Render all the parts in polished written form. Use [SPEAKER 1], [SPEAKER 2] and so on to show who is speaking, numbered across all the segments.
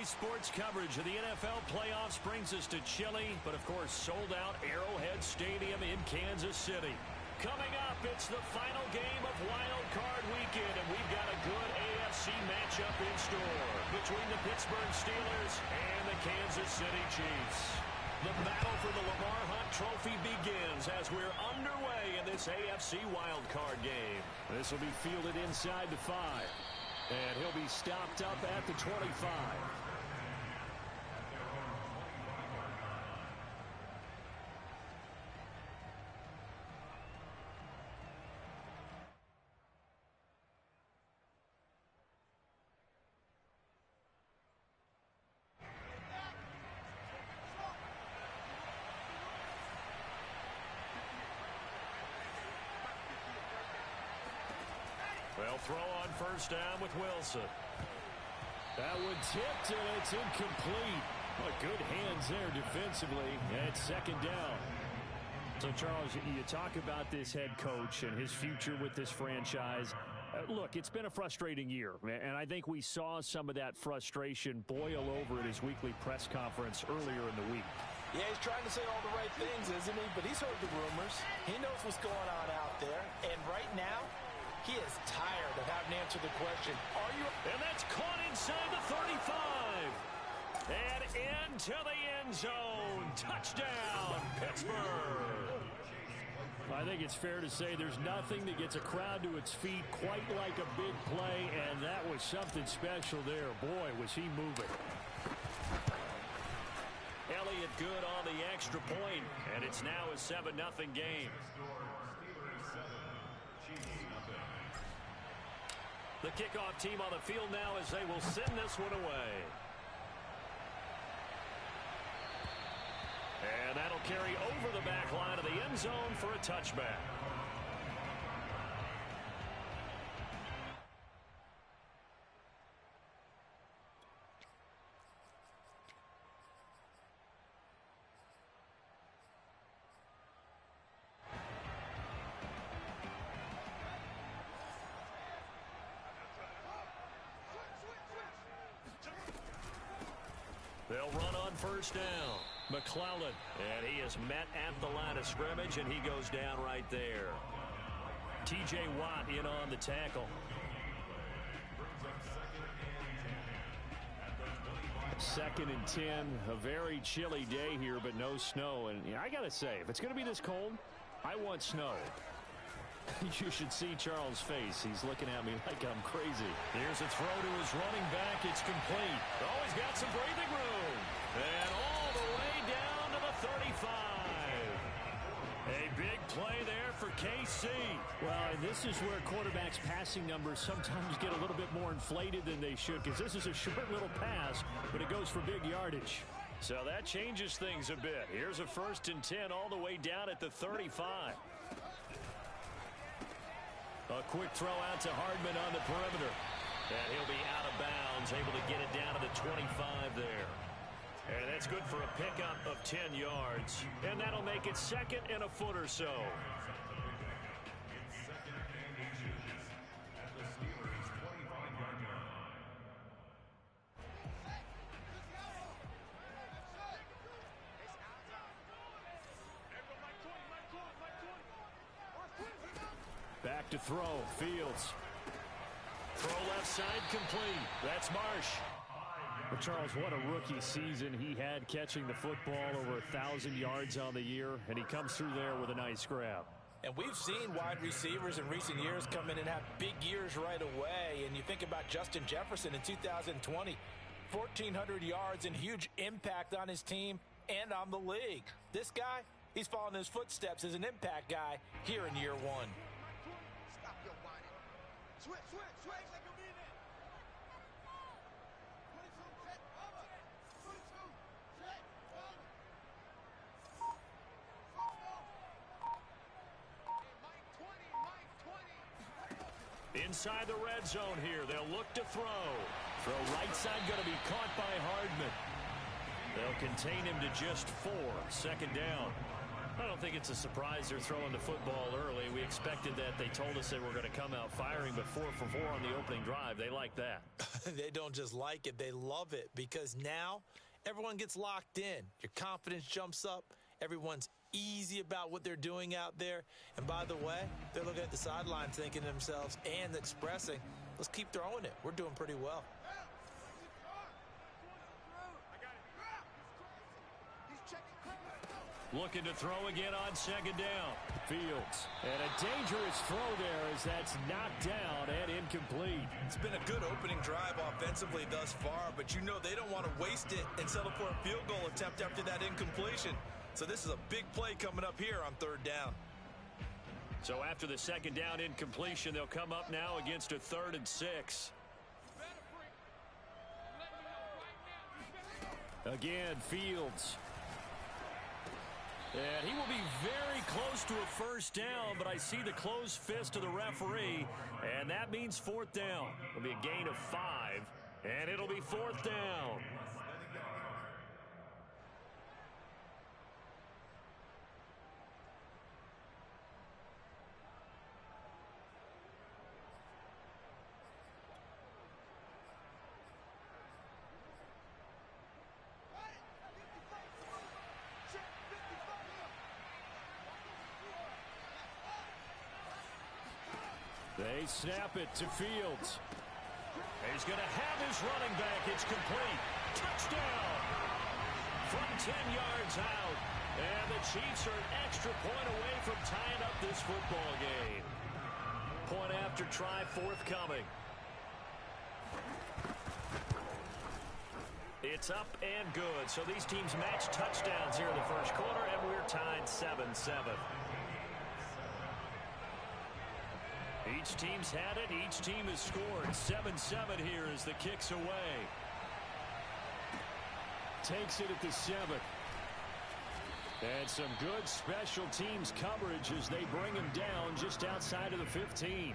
[SPEAKER 1] Today's sports coverage of the NFL playoffs brings us to chilly, but of course sold-out Arrowhead Stadium in Kansas City. Coming up, it's the final game of Wild Card Weekend, and we've got a good AFC matchup in store between the Pittsburgh Steelers and the Kansas City Chiefs. The battle for the Lamar Hunt Trophy begins as we're underway in this AFC Wild Card game. This will be fielded inside the 5. And he'll be stopped up at the 25. They'll throw on first down with Wilson. That one tipped, and it's incomplete. Oh, good hands there defensively. And it's second down. So, Charles, you talk about this head coach and his future with this franchise. Look, it's been a frustrating year, and I think we saw some of that frustration boil over at his weekly press conference earlier in the week.
[SPEAKER 2] Yeah, he's trying to say all the right things, isn't he? But he's heard the rumors. He knows what's going on out there. And right now, he is tired of having to answer the question, are you?
[SPEAKER 1] And that's caught inside the 35. And into the end zone. Touchdown, Pittsburgh. I think it's fair to say there's nothing that gets a crowd to its feet quite like a big play, and that was something special there. Boy, was he moving. Elliott good on the extra point, and it's now a 7-0 game. The kickoff team on the field now as they will send this one away. And that'll carry over the back line of the end zone for a touchback. They'll run on first down. McClellan, and he is met at the line of scrimmage, and he goes down right there. T.J. Watt in on the tackle. Second and 10, a very chilly day here, but no snow. And I got to say, if it's going to be this cold, I want snow. You should see Charles' face. He's looking at me like I'm crazy. Here's a throw to his running back. It's complete. Oh, he's got some breathing room. And all the way down to the 35. A big play there for KC. Well, and this is where quarterbacks' passing numbers sometimes get a little bit more inflated than they should, because this is a short little pass, but it goes for big yardage. So that changes things a bit. Here's a 1st and 10 all the way down at the 35. A quick throw out to Hardman on the perimeter. And he'll be out of bounds, able to get it down to the 25 there. And that's good for a pickup of 10 yards. And that'll make it 2nd and a foot or so. Back to throw. Fields. Throw left side complete. That's Marsh. Well, Charles, what a rookie season he had catching the football, over 1,000 yards on the year, and he comes through there with a nice grab.
[SPEAKER 2] And we've seen wide receivers in recent years come in and have big years right away. And you think about Justin Jefferson in 2020, 1,400 yards and huge impact on his team and on the league. This guy, he's following his footsteps as an impact guy here in year one.
[SPEAKER 1] Inside the red zone here, they'll look to throw. Throw right side going to be caught by Hardman. They'll contain him to just 4. 2nd down. I don't think it's a surprise they're throwing the football early. We expected that. They told us they were going to come out firing, but 4 for 4 on the opening drive. They like that.
[SPEAKER 2] They don't just like it. They love it because now everyone gets locked in. Your confidence jumps up. Everyone's easy about what they're doing out there. And by the way, they're looking at the sideline thinking to themselves and expressing, let's keep throwing it. We're doing pretty well.
[SPEAKER 1] Looking to throw again on second down. Fields. And a dangerous throw there as that's knocked down and incomplete.
[SPEAKER 2] It's been a good opening drive offensively thus far, but you know they don't want to waste it and settle for a field goal attempt after that incompletion. So this is a big play coming up here on third down.
[SPEAKER 1] So after the second down incompletion, they'll come up now against a 3rd and 6. Again, Fields. And he will be very close to a first down, but I see the closed fist of the referee, and that means 4th down. It'll be a gain of 5, and it'll be 4th down. They snap it to Fields. He's going to have his running back. It's complete. Touchdown! From 10 yards out. And the Chiefs are an extra point away from tying up this football game. Point after try forthcoming. It's up and good. So these teams match touchdowns here in the first quarter, and we're tied 7-7. Each team's had it. Each team has scored. 7-7 here as the kick's away. Takes it at the 7. And some good special teams coverage as they bring him down just outside of the 15.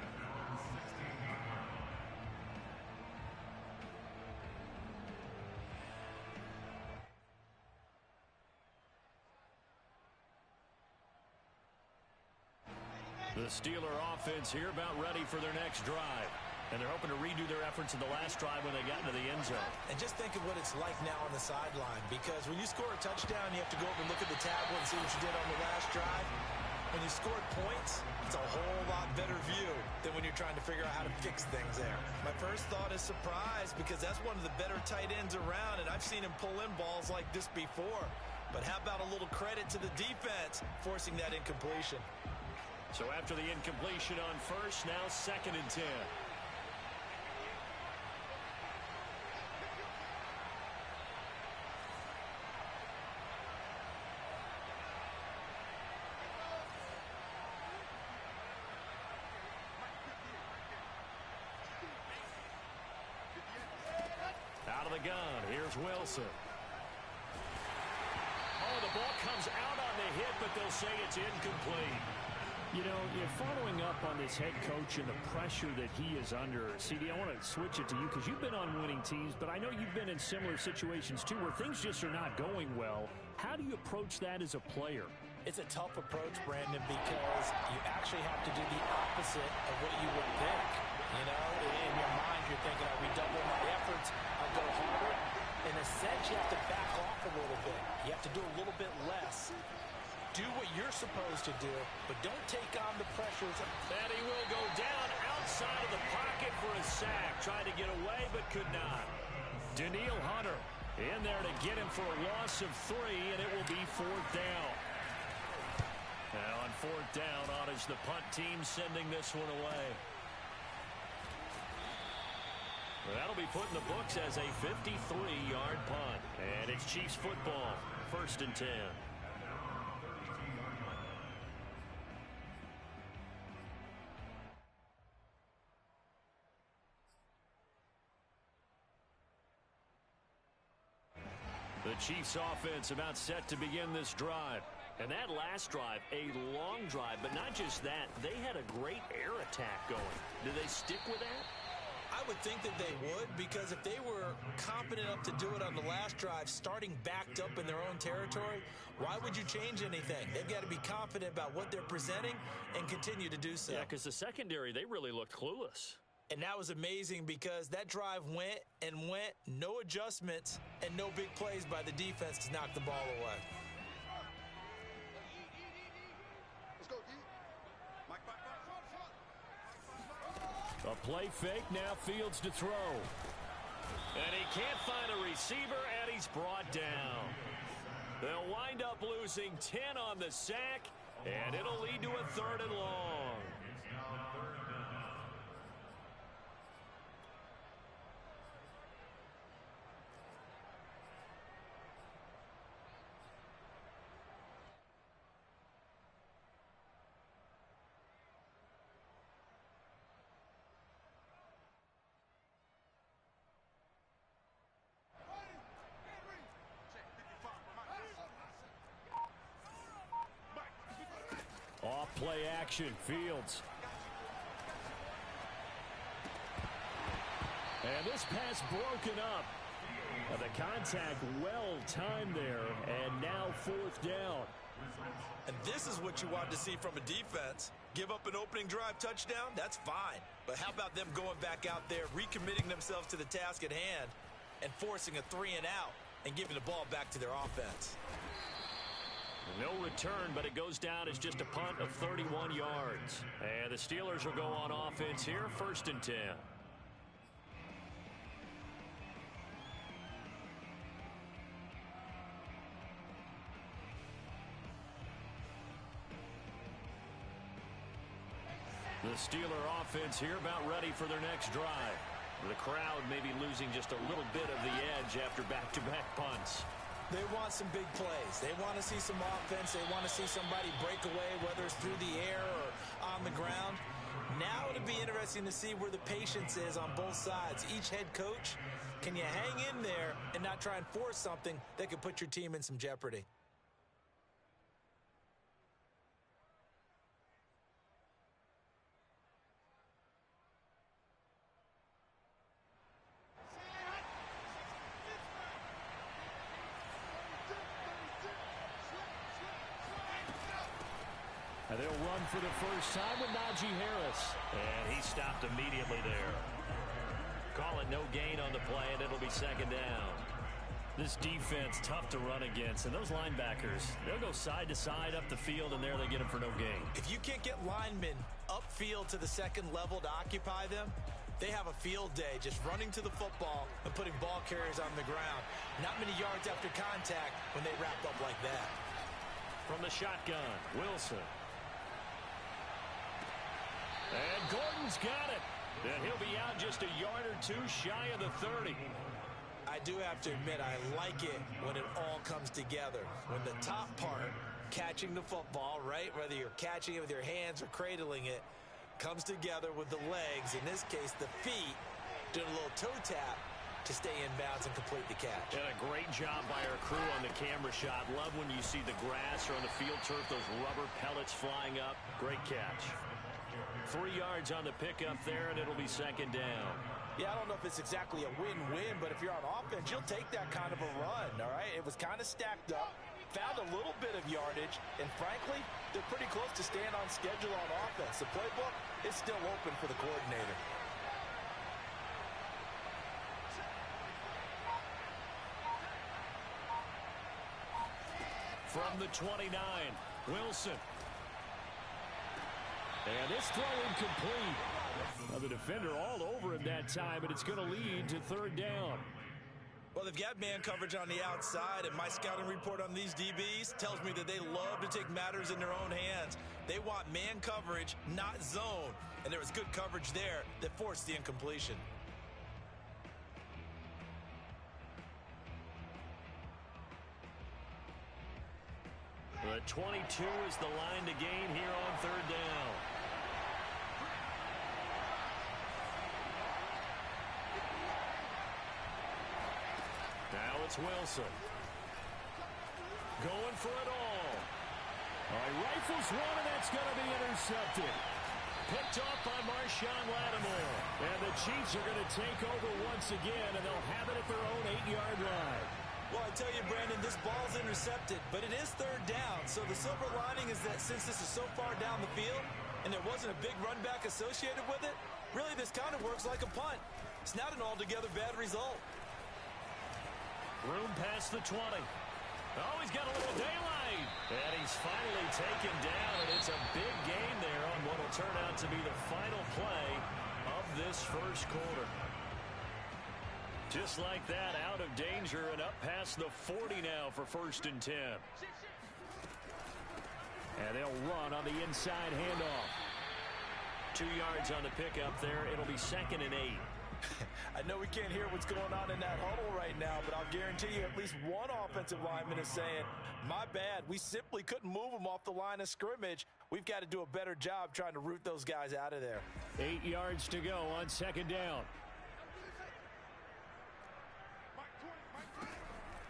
[SPEAKER 1] The Steeler offense here about ready for their next drive. And they're hoping to redo their efforts in the last drive when they got into the end zone.
[SPEAKER 2] And just think of what it's like now on the sideline, because when you score a touchdown, you have to go over and look at the tablet and see what you did on the last drive. When you scored points, it's a whole lot better view than when you're trying to figure out how to fix things there. My first thought is surprise, because that's one of the better tight ends around, and I've seen him pull in balls like this before. But how about a little credit to the defense forcing that incompletion?
[SPEAKER 1] So after the incompletion on first, now 2nd and 10. Out of the gun, here's Wilson. Oh, the ball comes out on the hit, but they'll say it's incomplete. You know, following up on this head coach and the pressure that he is under, CD, I want to switch it to you because you've been on winning teams, but I know you've been in similar situations too where things just are not going well. How do you approach that as a player?
[SPEAKER 2] It's a tough approach, Brandon, because you actually have to do the opposite of what you would think. You know, in your mind, you're thinking, I'll redouble my efforts, I'll go harder. In a sense, you have to back off a little bit. You have to do a little bit less. Do what you're supposed to do, but don't take on the pressures.
[SPEAKER 1] And he will go down outside of the pocket for a sack. Tried to get away, but could not. Danielle Hunter in there to get him for a loss of 3, and it will be 4th down. Now on 4th down, on is the punt team sending this one away. Well, that'll be put in the books as a 53-yard punt. And it's Chiefs football, 1st and 10. The Chiefs offense about set to begin this drive. And that last drive, a long drive, but not just that. They had a great air attack going. Do they stick with that?
[SPEAKER 2] I would think that they would, because if they were confident enough to do it on the last drive, starting backed up in their own territory, why would you change anything? They've got to be confident about what they're presenting and continue to do so.
[SPEAKER 1] Yeah, because the secondary, they really looked clueless.
[SPEAKER 2] And that was amazing because that drive went and went, no adjustments, and no big plays by the defense to knock the ball away.
[SPEAKER 1] A play fake, now Fields to throw. And he can't find a receiver, and he's brought down. They'll wind up losing 10 on the sack, and it'll lead to a 3rd and long. Off play action, Fields. And this pass broken up. The contact well timed there, and now 4th down.
[SPEAKER 2] And this is what you want to see from a defense. Give up an opening drive touchdown, that's fine. But how about them going back out there, recommitting themselves to the task at hand, and forcing a 3 and out, and giving the ball back to their offense.
[SPEAKER 1] No return, but it goes down as just a punt of 31 yards. And the Steelers will go on offense here, 1st and 10. The Steeler offense here about ready for their next drive. The crowd may be losing just a little bit of the edge after back-to-back punts.
[SPEAKER 2] They want some big plays. They want to see some offense. They want to see somebody break away, whether it's through the air or on the ground. Now it'll be interesting to see where the patience is on both sides. Each head coach, can you hang in there and not try and force something that could put your team in some jeopardy?
[SPEAKER 1] And they'll run for the first time with Najee Harris. And he stopped immediately there. Call it no gain on the play, and it'll be 2nd down. This defense, tough to run against. And those linebackers, they'll go side to side up the field, and there they get them for no gain.
[SPEAKER 2] If you can't get linemen upfield to the 2nd level to occupy them, they have a field day just running to the football and putting ball carriers on the ground. Not many yards after contact when they wrap up like that.
[SPEAKER 1] From the shotgun, Wilson. And Gordon's got it. And he'll be out just a yard or 2 shy of the 30.
[SPEAKER 2] I do have to admit, I like it when it all comes together. When the top part, catching the football, right, whether you're catching it with your hands or cradling it, comes together with the legs, in this case the feet, doing a little toe tap to stay in bounds and complete the catch.
[SPEAKER 1] And a great job by our crew on the camera shot. Love when you see the grass or on the field turf, those rubber pellets flying up. Great catch. 3 yards on the pickup there, and it'll be 2nd down.
[SPEAKER 2] Yeah, I don't know if it's exactly a win-win, but if you're on offense, you'll take that kind of a run, all right? It was kind of stacked up, found a little bit of yardage, and frankly, they're pretty close to staying on schedule on offense. The playbook is still open for the coordinator.
[SPEAKER 1] From the 29, Wilson. And this throw incomplete. Well, the defender all over him that time, but it's going to lead to 3rd down.
[SPEAKER 2] Well, they've got man coverage on the outside, and my scouting report on these DBs tells me that they love to take matters in their own hands. They want man coverage, not zone. And there was good coverage there that forced the incompletion.
[SPEAKER 1] The 22 is the line to gain here on 3rd down. Now it's Wilson. Going for it all. All right, rifles one, and that's going to be intercepted. Picked off by Marshawn Lattimore. And the Chiefs are going to take over once again, and they'll have it at their own 8-yard line.
[SPEAKER 2] Well, I tell you, Brandon, this ball's intercepted, but it is third down. So the silver lining is that since this is so far down the field and there wasn't a big run back associated with it, really this kind of works like a punt. It's not an altogether bad result.
[SPEAKER 1] Room past the 20. Oh, he's got a little daylight. And he's finally taken down, and it's a big gain there on what will turn out to be the final play of this first quarter. Just like that, out of danger and up past the 40 now for 1st and 10. And they'll run on the inside handoff. 2 yards on the pickup there. It'll be 2nd and 8.
[SPEAKER 2] I know we can't hear what's going on in that huddle right now, but I'll guarantee you at least one offensive lineman is saying, my bad, we simply couldn't move them off the line of scrimmage. We've got to do a better job trying to root those guys out of there.
[SPEAKER 1] 8 yards to go on 2nd down.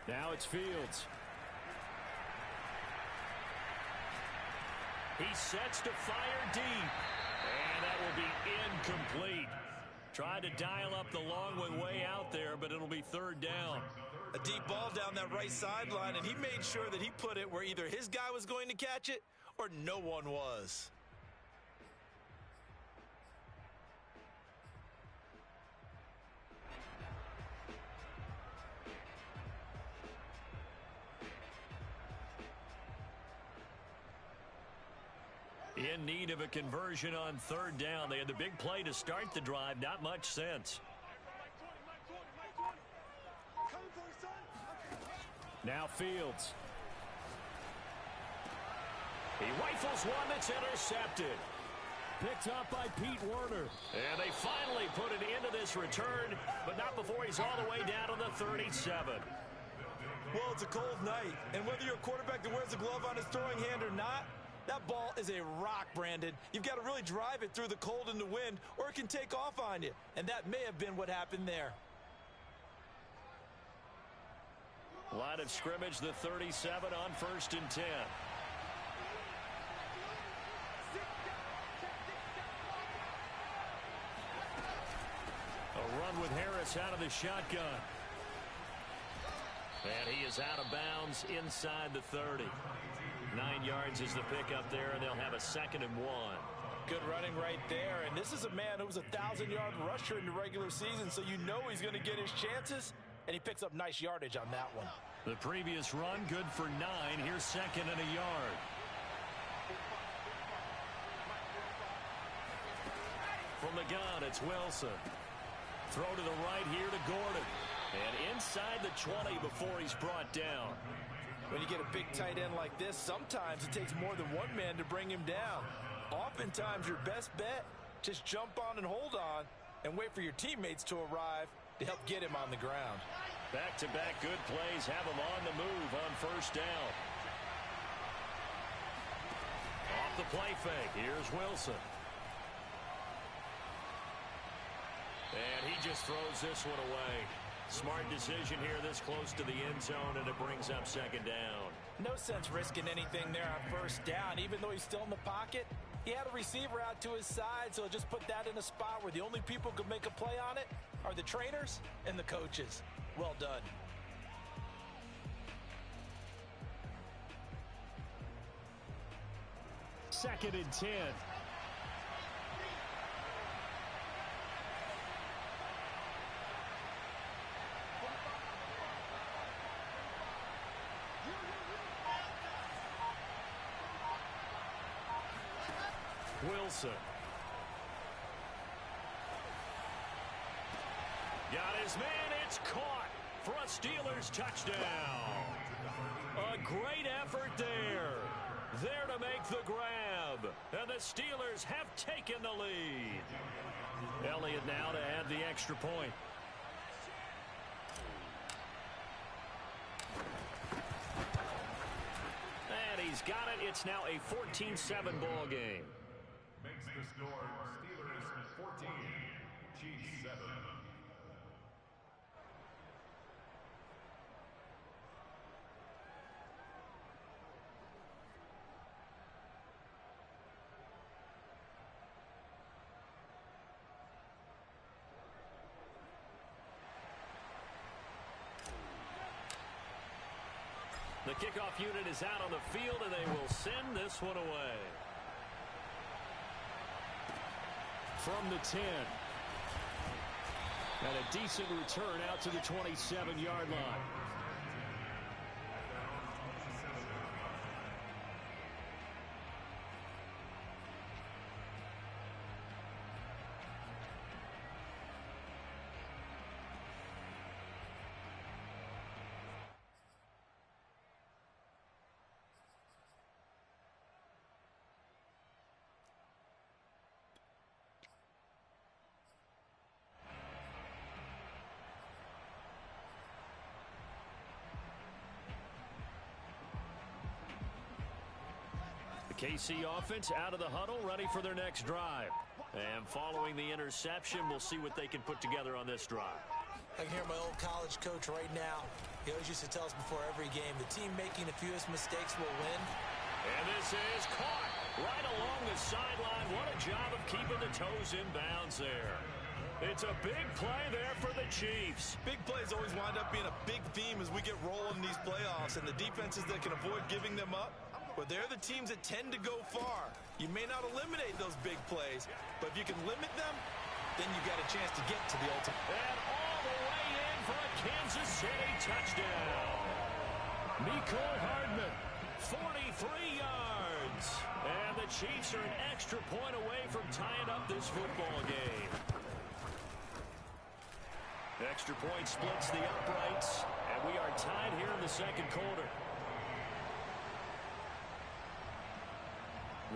[SPEAKER 1] Now it's Fields. He sets to fire deep. And that will be incomplete. Tried to dial up the long one way out there, but it'll be 3rd down.
[SPEAKER 2] A deep ball down that right sideline, and he made sure that he put it where either his guy was going to catch it or no one was.
[SPEAKER 1] In need of a conversion on 3rd down. They had the big play to start the drive. Not much sense. Now Fields. He rifles one that's intercepted. Picked up by Pete Werner. And they finally put it into this return, but not before he's all the way down to the 37.
[SPEAKER 2] Well, it's a cold night, and whether you're a quarterback that wears a glove on his throwing hand or not, that ball is a rock, Brandon. You've got to really drive it through the cold and the wind, or it can take off on you. And that may have been what happened there.
[SPEAKER 1] Line of scrimmage, the 37 on 1st and 10. A run with Harris out of the shotgun. And he is out of bounds inside the 30. 9 yards is the pickup there, and they'll have a 2nd and 1.
[SPEAKER 2] Good running right there, and this is a man who was a 1,000-yard rusher in the regular season, so you know he's going to get his chances, and he picks up nice yardage on that one.
[SPEAKER 1] The previous run, good for 9. Here's 2nd and a yard. From the gun, it's Wilson. Throw to the right here to Gordon. And inside the 20 before he's brought down.
[SPEAKER 2] When you get a big tight end like this, sometimes it takes more than one man to bring him down. Oftentimes, your best bet, just jump on and hold on and wait for your teammates to arrive to help get him on the ground.
[SPEAKER 1] Back-to-back good plays have him on the move on 1st down. Off the play fake, here's Wilson. And he just throws this one away. Smart decision here this close to the end zone, and it brings up 2nd down.
[SPEAKER 2] No sense risking anything there on 1st down. Even though he's still in the pocket, he had a receiver out to his side, so just put that in a spot where the only people who can make a play on it are the trainers and the coaches. Well done.
[SPEAKER 1] Second and 10. Wilson. Got his man. It's caught for a Steelers touchdown. A great effort there. There to make the grab. And the Steelers have taken the lead. Elliott now to add the extra point. And he's got it. It's now a 14-7 ball game.
[SPEAKER 3] Makes the score Steelers 14, Chiefs 7.
[SPEAKER 1] The kickoff unit is out on the field, and they will send this one away. From the 10. And a decent return out to the 27-yard line. KC offense out of the huddle, ready for their next drive. And following the interception, we'll see what they can put together on this drive.
[SPEAKER 2] I can hear my old college coach right now. He always used to tell us before every game, the team making the fewest mistakes will win.
[SPEAKER 1] And this is caught right along the sideline. What a job of keeping the toes in bounds there. It's a big play there for the Chiefs.
[SPEAKER 4] Big plays always wind up being a big theme as we get rolling in these playoffs, and the defenses that can avoid giving them up, but they're the teams that tend to go far. You may not eliminate those big plays, but if you can limit them, then you've got a chance to get to the ultimate.
[SPEAKER 1] And all the way in for a Kansas City touchdown. Mecole Hardman, 43 yards. And the Chiefs are an extra point away from tying up this football game. Extra point splits the uprights, and we are tied here in the second quarter.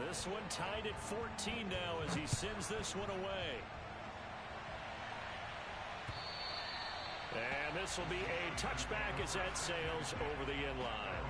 [SPEAKER 1] This one tied at 14 now as he sends this one away. And this will be a touchback as that sails over the end line.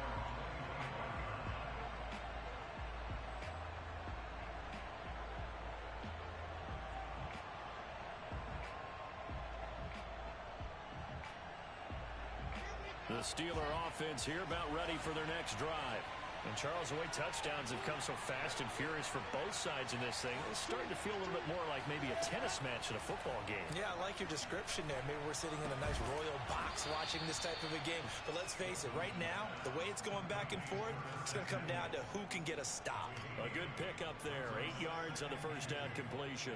[SPEAKER 1] The Steeler offense here about ready for their next drive. And Charles, the way touchdowns have come so fast and furious for both sides in this thing, it's starting to feel a little bit more like maybe a tennis match in a football game.
[SPEAKER 2] Yeah, I like your description there. Maybe we're sitting in a nice royal box watching this type of a game. But let's face it, right now, the way it's going back and forth, it's going to come down to who can get a stop.
[SPEAKER 1] A good pick up there. 8 yards on the first down completion.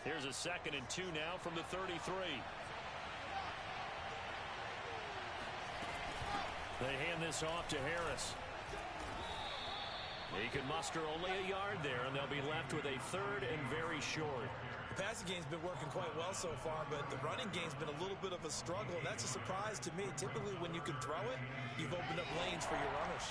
[SPEAKER 1] Here's a 2nd and 2 now from the 33. They hand this off to Harris. He can muster only a yard there, and they'll be left with a 3rd and very short.
[SPEAKER 2] The passing game's been working quite well so far, but the running game's been a little bit of a struggle, and that's a surprise to me. Typically, when you can throw it, you've opened up lanes for your runners.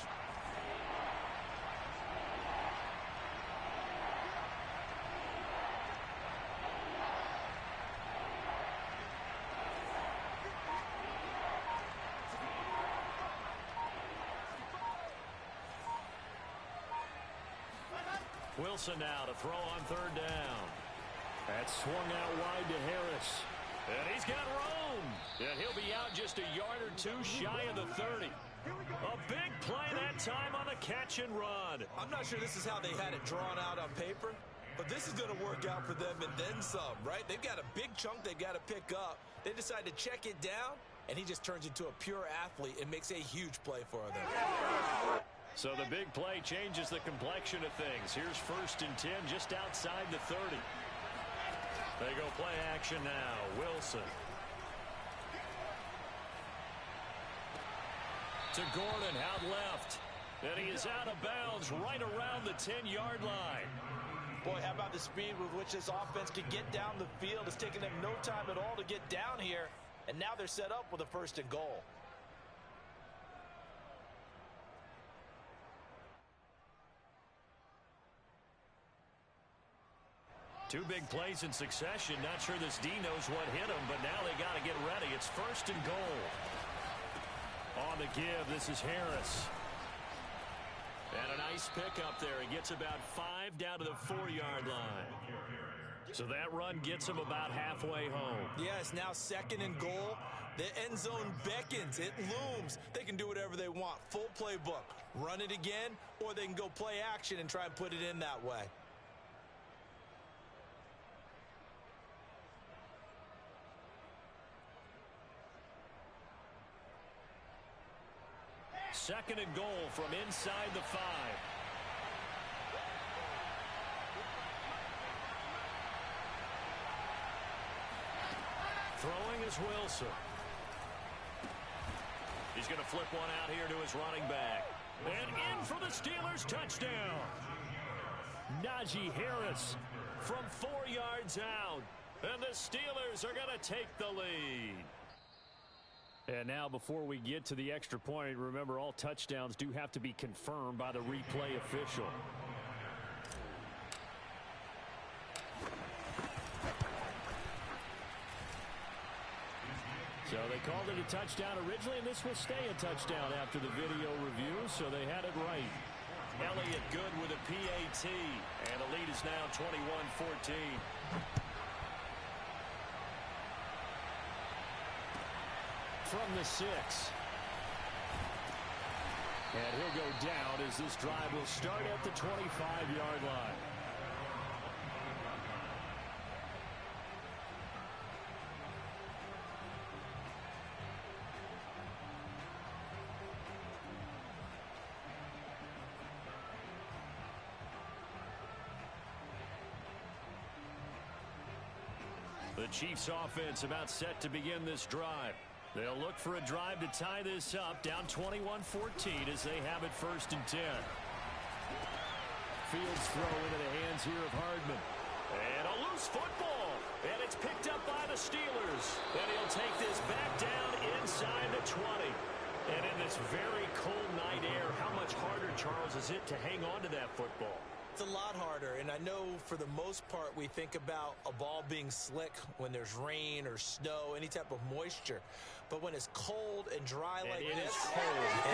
[SPEAKER 1] Wilson now to throw on 3rd down. That's swung out wide to Harris. And he's got room. And he'll be out just a yard or two shy of the 30. A big play that time on a catch and run.
[SPEAKER 2] I'm not sure this is how they had it drawn out on paper, but this is going to work out for them and then some, right? They've got a big chunk they've got to pick up. They decide to check it down, and he just turns into a pure athlete and makes a huge play for them.
[SPEAKER 1] So the big play changes the complexion of things. Here's 1st and 10 just outside the 30. They go play action now. Wilson. To Gordon, out left. And he is out of bounds right around the 10-yard line.
[SPEAKER 2] Boy, how about the speed with which this offense can get down the field? It's taken them no time at all to get down here. And now they're set up with a 1st and goal.
[SPEAKER 1] Two big plays in succession. Not sure this D knows what hit him, but now they got to get ready. It's 1st and goal. On the give, this is Harris. And a nice pick up there. He gets about 5 down to the 4-yard line. So that run gets them about halfway home.
[SPEAKER 2] Yeah, it's now 2nd and goal. The end zone beckons. It looms. They can do whatever they want. Full playbook. Run it again, or they can go play action and try and put it in that way.
[SPEAKER 1] Second and goal from inside the 5. Throwing is Wilson. He's going to flip one out here to his running back. And in for the Steelers, touchdown. Najee Harris from 4 yards out. And the Steelers are going to take the lead. And now before we get to the extra point, remember all touchdowns do have to be confirmed by the replay official. So they called it a touchdown originally, and this will stay a touchdown after the video review, so they had it right. Elliott good with a PAT, and the lead is now 21-14. From the 6. And he'll go down as this drive will start at the 25-yard line. The Chiefs offense about set to begin this drive. They'll look for a drive to tie this up, down 21-14 as they have it 1st and 10. Fields throw into the hands here of Hardman. And a loose football. And it's picked up by the Steelers. And he'll take this back down inside the 20. And in this very cold night air, how much harder, Charles, is it to hang on to that football?
[SPEAKER 2] It's a lot harder, and I know for the most part we think about a ball being slick when there's rain or snow, any type of moisture. But when it's cold and dry like this,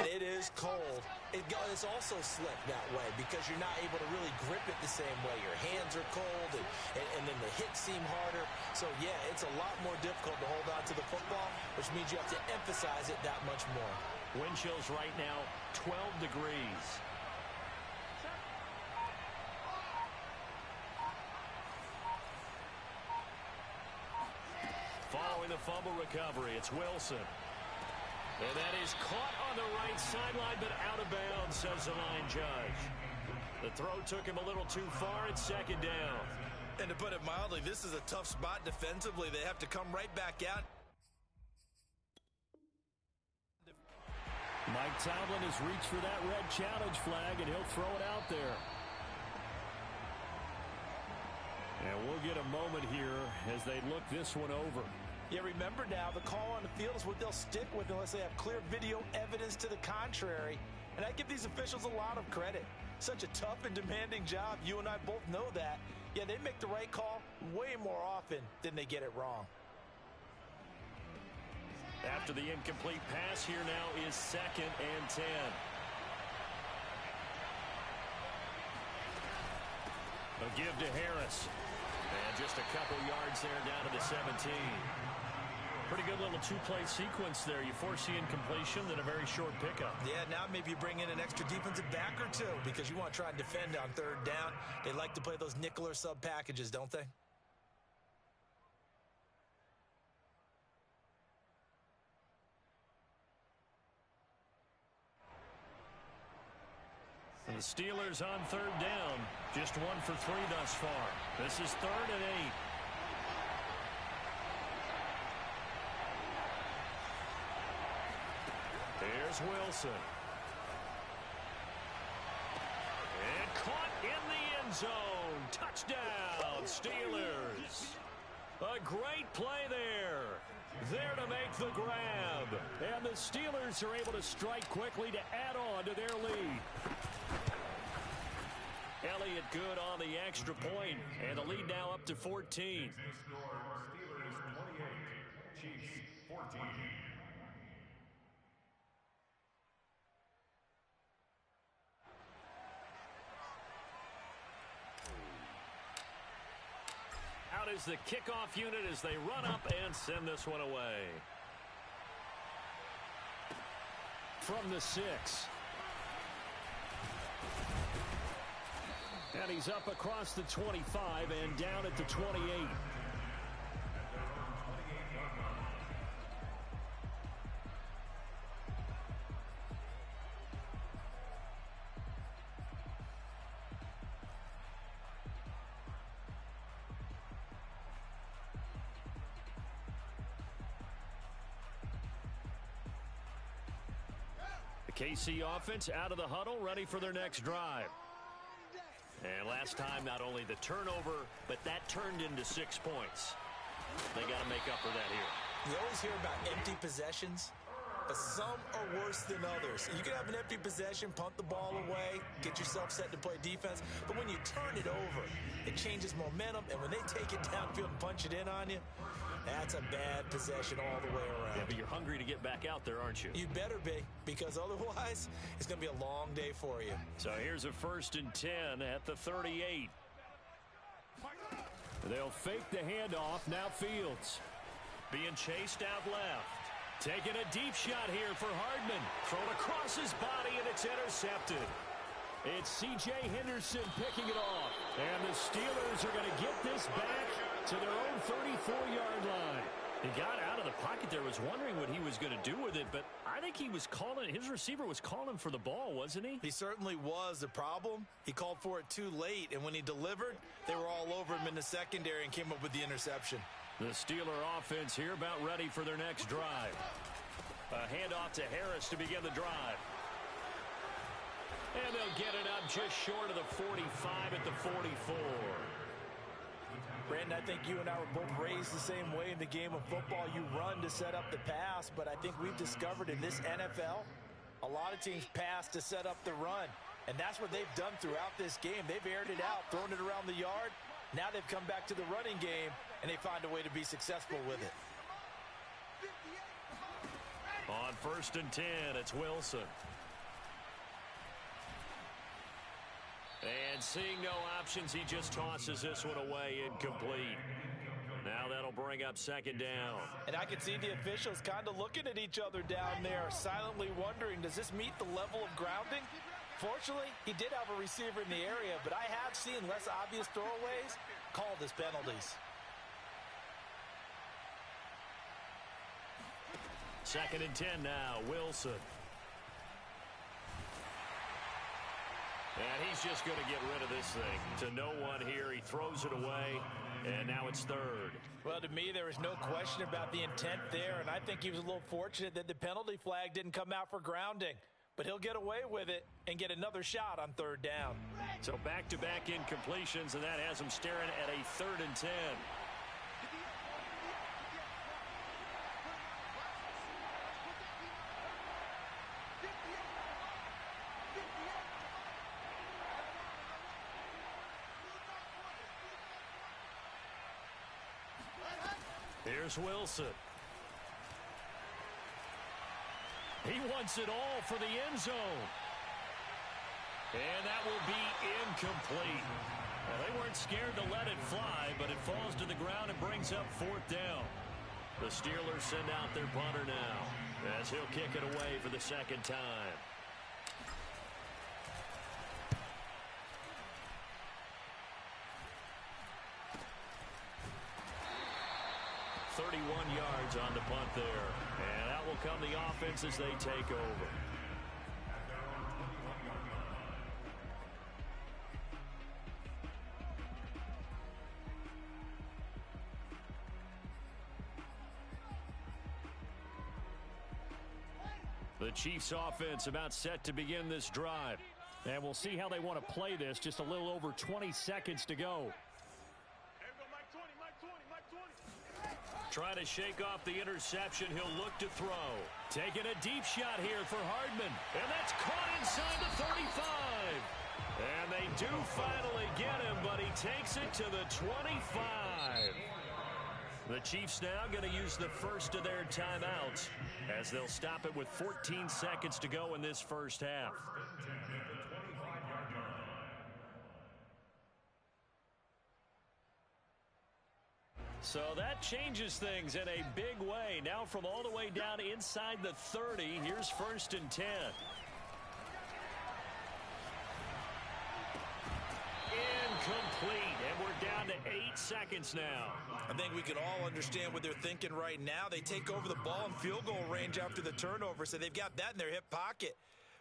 [SPEAKER 2] and it is cold, it's also slick that way because you're not able to really grip it the same way. Your hands are cold, and then the hits seem harder. So, yeah, it's a lot more difficult to hold on to the football, which means you have to emphasize it that much more.
[SPEAKER 1] Wind chills right now, 12 degrees. Following the fumble recovery, it's Wilson. And that is caught on the right sideline, but out of bounds, says the line judge. The throw took him a little too far. It's 2nd down.
[SPEAKER 4] And to put it mildly, this is a tough spot defensively. They have to come right back out.
[SPEAKER 1] Mike Tomlin has reached for that red challenge flag, and he'll throw it out there. And we'll get a moment here as they look this one over.
[SPEAKER 2] Yeah, remember now, the call on the field is what they'll stick with unless they have clear video evidence to the contrary. And I give these officials a lot of credit. Such a tough and demanding job. You and I both know that. Yeah, they make the right call way more often than they get it wrong.
[SPEAKER 1] After the incomplete pass, here now is 2nd and 10. A give to Harris. And just a couple yards there down to the 17. Pretty good little two-play sequence there. You force the incompletion, then a very short pickup.
[SPEAKER 2] Yeah, now maybe you bring in an extra defensive back or two because you want to try and defend on 3rd down. They like to play those nickel or sub packages, don't they?
[SPEAKER 1] And the Steelers on 3rd down. Just 1 for 3 thus far. This is 3rd and 8. Here's Wilson. And caught in the end zone. Touchdown, Steelers. A great play there. There to make the grab. And the Steelers are able to strike quickly to add on to their lead. Elliott good on the extra point, and the lead now up to 14.
[SPEAKER 3] Steelers 28, Chiefs 14.
[SPEAKER 1] out is the kickoff unit as they run up and send this one away. From the 6. And he's up across the 25 and down at the 28. KC offense out of the huddle, ready for their next drive. And last time, not only the turnover, but that turned into 6 points. They got to make up for that here.
[SPEAKER 2] You always hear about empty possessions, but some are worse than others. You can have an empty possession, punt the ball away, get yourself set to play defense, but when you turn it over, it changes momentum, and when they take it downfield and punch it in on you, that's a bad possession all the way around.
[SPEAKER 1] Yeah, but you're hungry to get back out there, aren't you?
[SPEAKER 2] You better be, because otherwise, it's going to be a long day for you.
[SPEAKER 1] So here's a 1st and 10 at the 38. They'll fake the handoff. Now Fields being chased out left. Taking a deep shot here for Hardman. Thrown across his body, and it's intercepted. It's C.J. Henderson picking it off. And the Steelers are going to get this back to their own 34-yard line. He got out of the pocket there, was wondering what he was going to do with it, but I think he was calling, his receiver was calling for the ball, wasn't he?
[SPEAKER 2] He certainly was. The problem, he called for it too late, and when he delivered, they were all over him in the secondary and came up with the interception.
[SPEAKER 1] The Steeler offense here about ready for their next drive. A handoff to Harris to begin the drive. And they'll get it up just short of the 45 at the 44.
[SPEAKER 2] Brandon, I think you and I were both raised the same way in the game of football. You run to set up the pass, but I think we've discovered in this NFL, a lot of teams pass to set up the run. And that's what they've done throughout this game. They've aired it out, thrown it around the yard. Now they've come back to the running game, and they find a way to be successful with it.
[SPEAKER 1] On 1st and 10, it's Wilson. And seeing no options, he just tosses this one away, incomplete. Now that'll bring up 2nd down.
[SPEAKER 2] And I can see the officials kind of looking at each other down there, silently wondering, does this meet the level of grounding? Fortunately, he did have a receiver in the area, but I have seen less obvious throwaways called as penalties.
[SPEAKER 1] 2nd and 10 now, Wilson. And he's just going to get rid of this thing to no one here. He throws it away, and now it's 3rd.
[SPEAKER 2] Well, to me, there is no question about the intent there, and I think he was a little fortunate that the penalty flag didn't come out for grounding. But he'll get away with it and get another shot on 3rd down.
[SPEAKER 1] So back-to-back incompletions, and that has him staring at a 3rd and 10. Here's Wilson. He wants it all for the end zone. And that will be incomplete. Well, they weren't scared to let it fly, but it falls to the ground and brings up 4th down. The Steelers send out their punter now, as he'll kick it away for the 2nd time. 31 yards on the punt there. And that will come the offense as they take over. The Chiefs offense about set to begin this drive. And we'll see how they want to play this. Just a little over 20 seconds to go. Trying to shake off the interception. He'll look to throw. Taking a deep shot here for Hardman. And that's caught inside the 35. And they do finally get him, but he takes it to the 25. The Chiefs now going to use the first of their timeouts as they'll stop it with 14 seconds to go in this first half. So that changes things in a big way. Now from all the way down inside the 30, here's 1st and 10. Incomplete, and we're down to 8 seconds now.
[SPEAKER 2] I think we can all understand what they're thinking right now. They take over the ball in field goal range after the turnover, so they've got that in their hip pocket.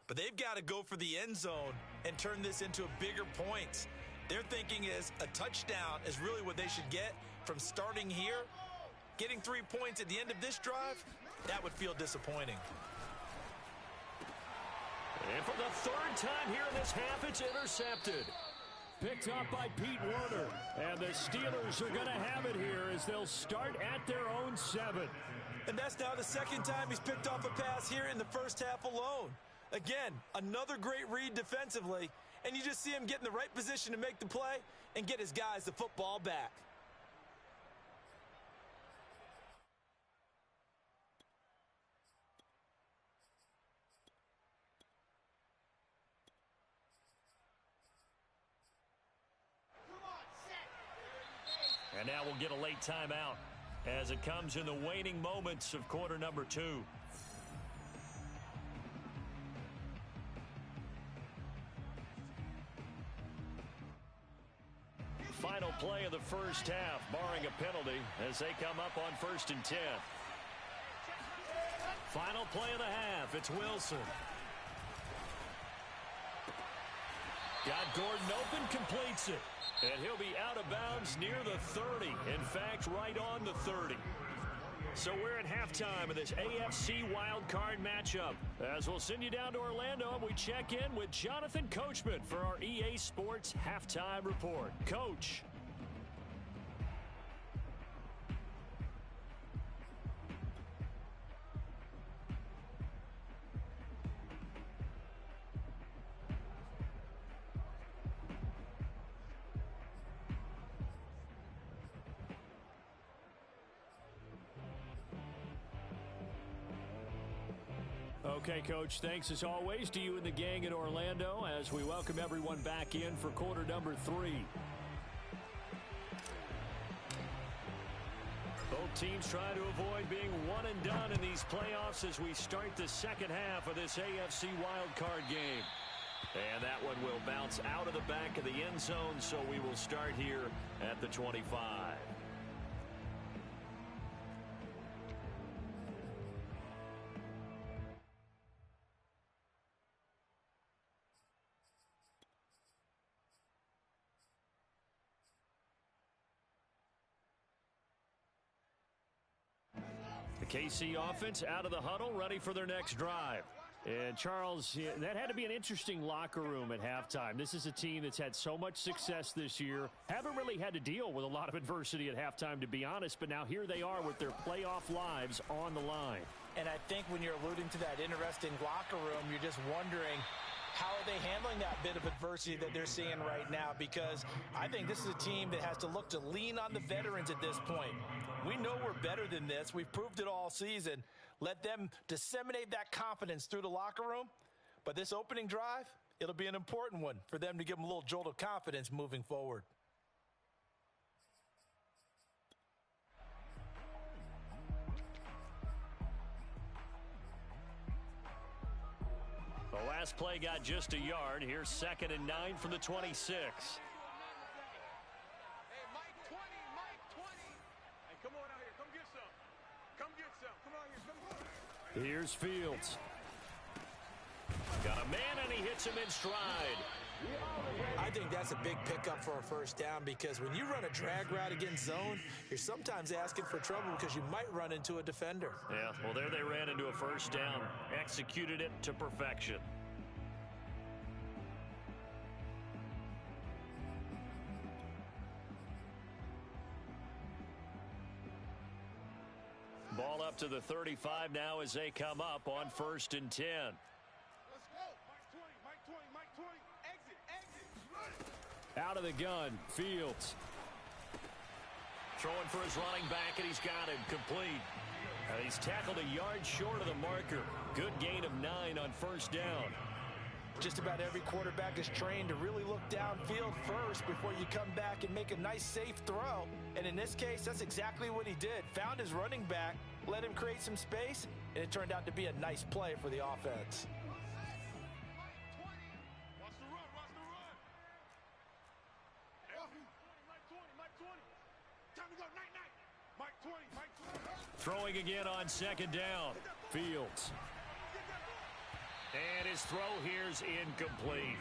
[SPEAKER 2] But they've got to go for the end zone and turn this into a bigger points. Their thinking is a touchdown is really what they should get from starting here. Getting 3 points at the end of this drive, that would feel disappointing.
[SPEAKER 1] And for the 3rd time here in this half, it's intercepted. Picked up by Pete Werner. And the Steelers are going to have it here as they'll start at their own 7.
[SPEAKER 2] And that's now the 2nd time he's picked off a pass here in the first half alone. Again, another great read defensively. And you just see him get in the right position to make the play and get his guys the football back.
[SPEAKER 1] And now we'll get a late timeout as it comes in the waning moments of quarter number 2. Final play of the first half, barring a penalty, as they come up on 1st and 10. Final play of the half, it's Wilson. Got Gordon open, completes it. And he'll be out of bounds near the 30. In fact, right on the 30. So we're at halftime of this AFC wildcard matchup. As we'll send you down to Orlando and we check in with Jonathan Coachman for our EA Sports Halftime Report. Coach. Okay, Coach, thanks as always to you and the gang in Orlando as we welcome everyone back in for quarter number 3. Both teams trying to avoid being one and done in these playoffs as we start the second half of this AFC wildcard game. And that one will bounce out of the back of the end zone, so we will start here at the 25. The KC offense out of the huddle, ready for their next drive. And Charles, that had to be an interesting locker room at halftime. This is a team that's had so much success this year. Haven't really had to deal with a lot of adversity at halftime, to be honest. But now here they are with their playoff lives on the line.
[SPEAKER 2] And I think when you're alluding to that interesting locker room, you're just wondering, how are they handling that bit of adversity that they're seeing right now? Because I think this is a team that has to look to lean on the veterans at this point. We know we're better than this. We've proved it all season. Let them disseminate that confidence through the locker room. But this opening drive, it'll be an important one for them to give them a little jolt of confidence moving forward.
[SPEAKER 1] The last play got just a yard. Here's 2nd and 9 from the 26. Here's Fields. Got a man, and he hits him in stride.
[SPEAKER 2] I think that's a big pickup for a first down because when you run a drag route against zone, you're sometimes asking for trouble because you might run into a defender.
[SPEAKER 1] Yeah, well, there they ran into a first down. Executed it to perfection. Ball up to the 35 now as they come up on 1st and 10.
[SPEAKER 5] Let's go. Mike 20, Mike 20. Exit.
[SPEAKER 1] Out of the gun, Fields. Throwing for his running back, and he's got him complete. He's tackled a yard short of the marker. Good gain of 9 on 1st down.
[SPEAKER 2] Just about every quarterback is trained to really look downfield first before you come back and make a nice, safe throw. And in this case, that's exactly what he did. Found his running back, let him create some space, and it turned out to be a nice play for the offense.
[SPEAKER 5] Watch the run, watch the run. Mike 20, Mike 20. Time to go, night. Mike 20, Mike 20.
[SPEAKER 1] Throwing again on second down. Fields. And his throw here's incomplete.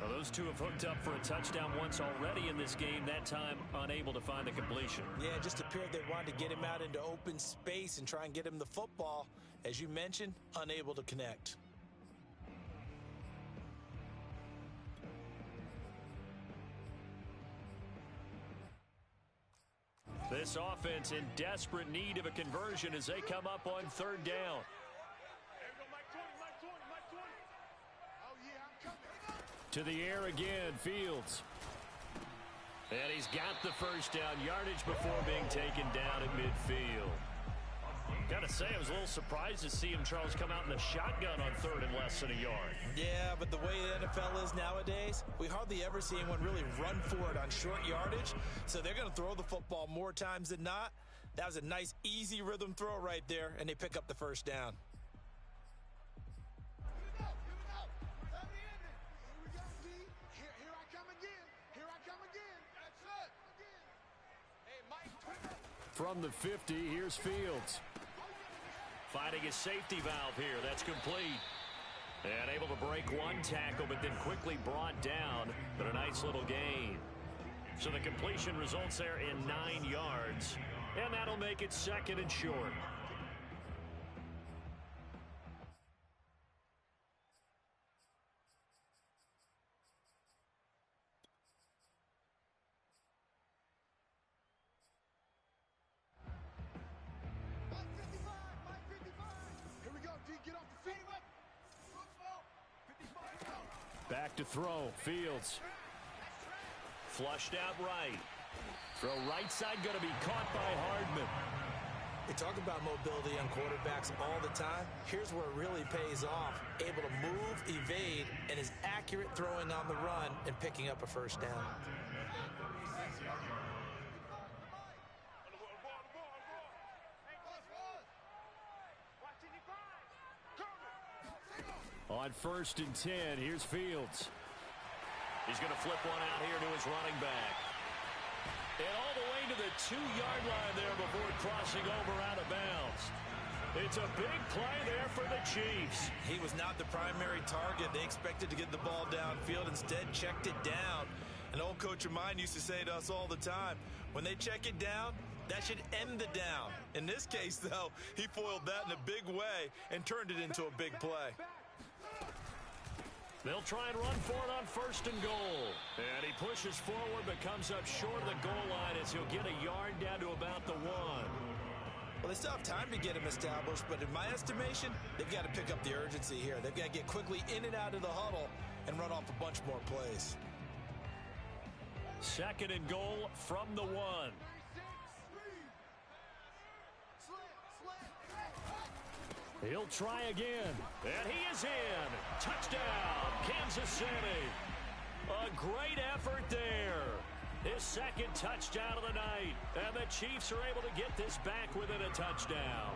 [SPEAKER 1] Well, those two have hooked up for a touchdown once already in this game, that time unable to find the completion.
[SPEAKER 2] Yeah, it just appeared they wanted to get him out into open space and try and get him the football. As you mentioned, unable to connect.
[SPEAKER 1] This offense in desperate need of a conversion as they come up on third down. To the air again, Fields. And he's got the first down yardage before being taken down at midfield. Gotta say, I was a little surprised to see him, Charles, come out in the shotgun on third and less than a yard.
[SPEAKER 2] Yeah, but the way the NFL is nowadays, we hardly ever see anyone really run for it on short yardage. So they're going to throw the football more times than not. That was a nice, easy rhythm throw right there, and they pick up the first down.
[SPEAKER 1] From the 50, here's Fields. Finding his safety valve here. That's complete. And able to break one tackle, but then quickly brought down. But a nice little gain. So the completion results there in 9 yards. And that'll make it second and short. Back to throw. Fields. Flushed out right. Throw right side going to be caught by Hardman.
[SPEAKER 2] They talk about mobility on quarterbacks all the time. Here's where it really pays off. Able to move, evade, and is accurate throwing on the run and picking up a first down.
[SPEAKER 1] On 1st and 10, here's Fields. He's going to flip one out here to his running back. And all the way to the 2-yard line there before crossing over out of bounds. It's a big play there for the Chiefs.
[SPEAKER 2] He was not the primary target. They expected to get the ball downfield. Instead, checked it down. An old coach of mine used to say to us all the time, when they check it down, that should end the down. In this case, though, he foiled that in a big way and turned it into a big play.
[SPEAKER 1] They'll try and run for it on 1st and goal. And he pushes forward but comes up short of the goal line as he'll get a yard down to about the 1.
[SPEAKER 2] Well, they still have time to get him established, but in my estimation, they've got to pick up the urgency here. They've got to get quickly in and out of the huddle and run off a bunch more plays.
[SPEAKER 1] 2nd and goal from the 1. He'll try again, and he is in. Touchdown, Kansas City. A great effort there. His 2nd touchdown of the night, and the Chiefs are able to get this back within a touchdown.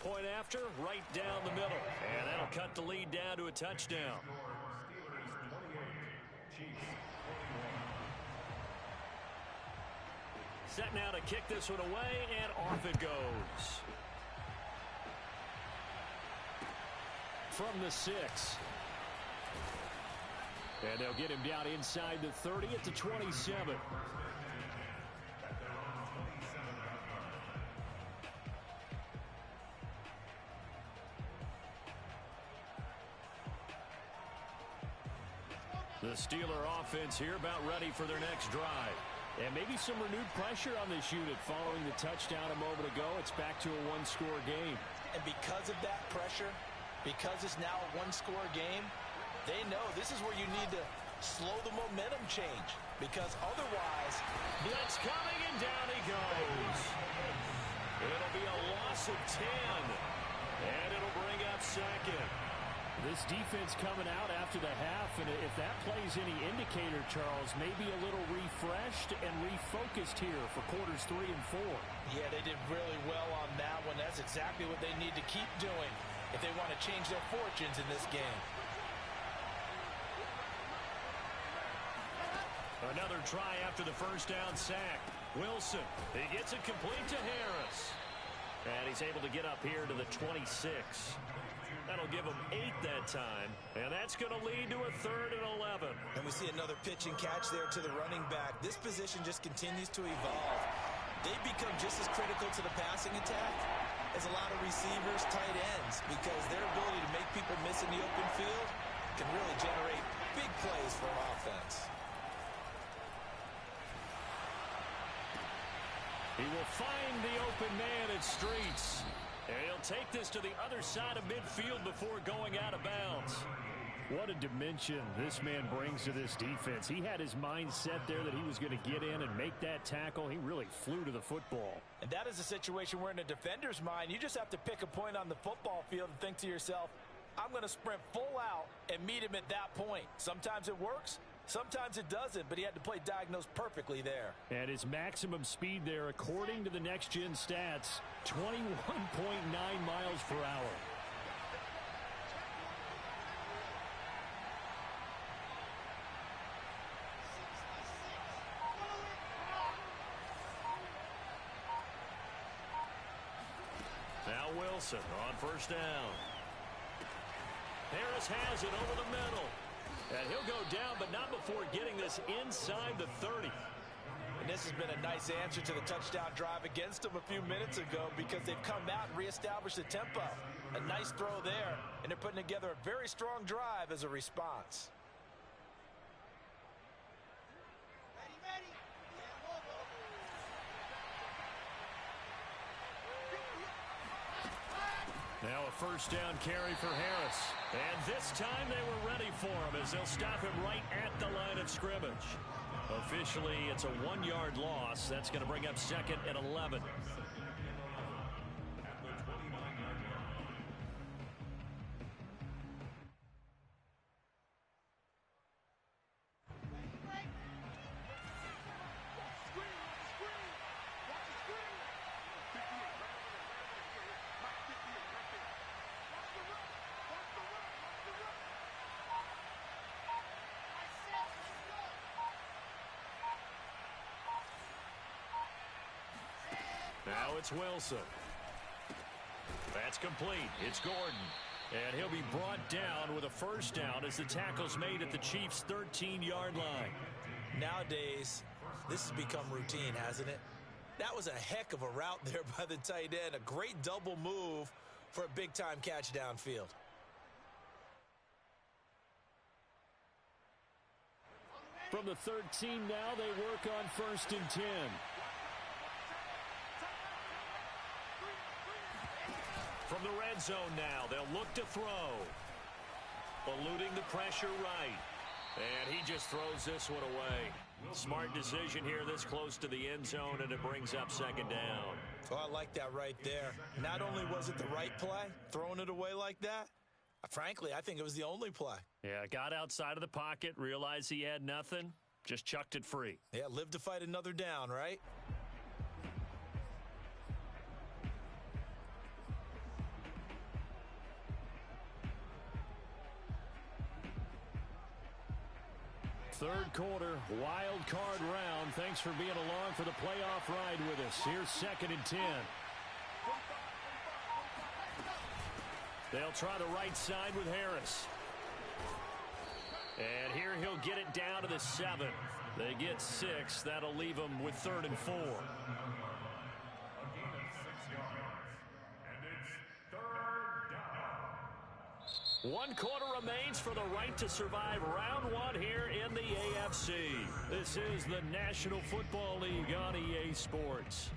[SPEAKER 1] Point after, right down the middle, and that'll cut the lead down to a touchdown. Set now to kick this one away, and off it goes. From the 6. And they'll get him down inside the 30 at the 27. The Steeler offense here about ready for their next drive. And maybe some renewed pressure on this unit following the touchdown a moment ago. It's back to a 1-score game.
[SPEAKER 2] And because of that pressure, because it's now a 1-score game, they know this is where you need to slow the momentum change. Because otherwise,
[SPEAKER 1] blitz coming, and down he goes. It'll be a loss of 10. And it'll bring up second. This defense coming out after the half, and if that plays any indicator, Charles, maybe a little refreshed and refocused here for quarters 3 and 4.
[SPEAKER 2] Yeah, they did really well on that one. That's exactly what they need to keep doing if they want to change their fortunes in this game.
[SPEAKER 1] Another try after the first down sack. Wilson, he gets it complete to Harris. And he's able to get up here to the 26. That'll give him 8 that time. And that's going to lead to a 3rd and 11.
[SPEAKER 2] And we see another pitch and catch there to the running back. This position just continues to evolve. They've become just as critical to the passing attack as a lot of receivers, tight ends, because their ability to make people miss in the open field can really generate big plays for an offense.
[SPEAKER 1] He will find the open man at Streets. And he'll take this to the other side of midfield before going out of bounds. What a dimension this man brings to this defense. He had his mind set there that he was going to get in and make that tackle. He really flew to the football.
[SPEAKER 2] And that is a situation where in a defender's mind, you just have to pick a point on the football field and think to yourself, I'm going to sprint full out and meet him at that point. Sometimes it works. Sometimes it doesn't, but he had to play diagnosed perfectly there.
[SPEAKER 1] And his maximum speed there, according to the next-gen stats, 21.9 miles per hour. Now Wilson on first down. Harris has it over the middle. And he'll go down, but not before getting this inside the 30.
[SPEAKER 2] And this has been a nice answer to the touchdown drive against them a few minutes ago because they've come out and reestablished the tempo. A nice throw there, and they're putting together a very strong drive as a response.
[SPEAKER 1] Now a first down carry for Harris. And this time they were ready for him as they'll stop him right at the line of scrimmage. Officially, it's a 1-yard loss. That's going to bring up 2nd and 11. Now it's Wilson. That's complete. It's Gordon. And he'll be brought down with a first down as the tackle's made at the Chiefs' 13-yard line.
[SPEAKER 2] Nowadays, this has become routine, hasn't it? That was a heck of a route there by the tight end. A great double move for a big-time catch downfield.
[SPEAKER 1] From the 13 now, they work on 1st and 10. From the red zone now, they'll look to throw. Eluding the pressure right. And he just throws this one away. Smart decision here this close to the end zone, and it brings up 2nd down.
[SPEAKER 2] Oh, I like that right there. Not only was it the right play, throwing it away like that, frankly, I think it was the only play.
[SPEAKER 1] Yeah, got outside of the pocket, realized he had nothing, just chucked it free.
[SPEAKER 2] Yeah, live to fight another down, right?
[SPEAKER 1] Third quarter, wild card round. Thanks for being along for the playoff ride with us. Here's 2nd and 10. They'll try the right side with Harris. And here he'll get it down to the 7. They get 6. That'll leave them with 3rd and 4. One quarter remains for the right to survive round 1 here in the AFC. This is the National Football League on EA Sports.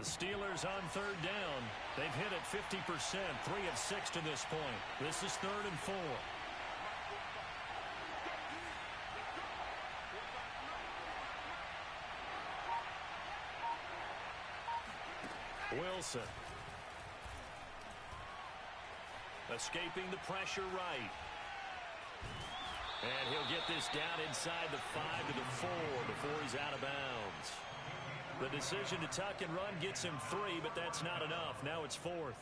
[SPEAKER 1] The Steelers on third down. They've hit it 50%, 3 of 6 to this point. This is 3rd and 4. Wilson. Escaping the pressure right. And he'll get this down inside the 5 to the 4 before he's out of bounds. The decision to tuck and run gets him 3, but that's not enough. Now it's 4th.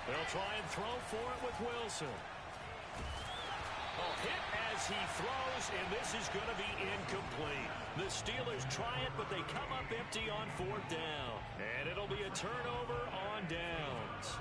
[SPEAKER 1] They'll try and throw for it with Wilson. Hit as he throws, and this is going to be incomplete. The Steelers try it, but they come up empty on 4th down. And it'll be a turnover on downs.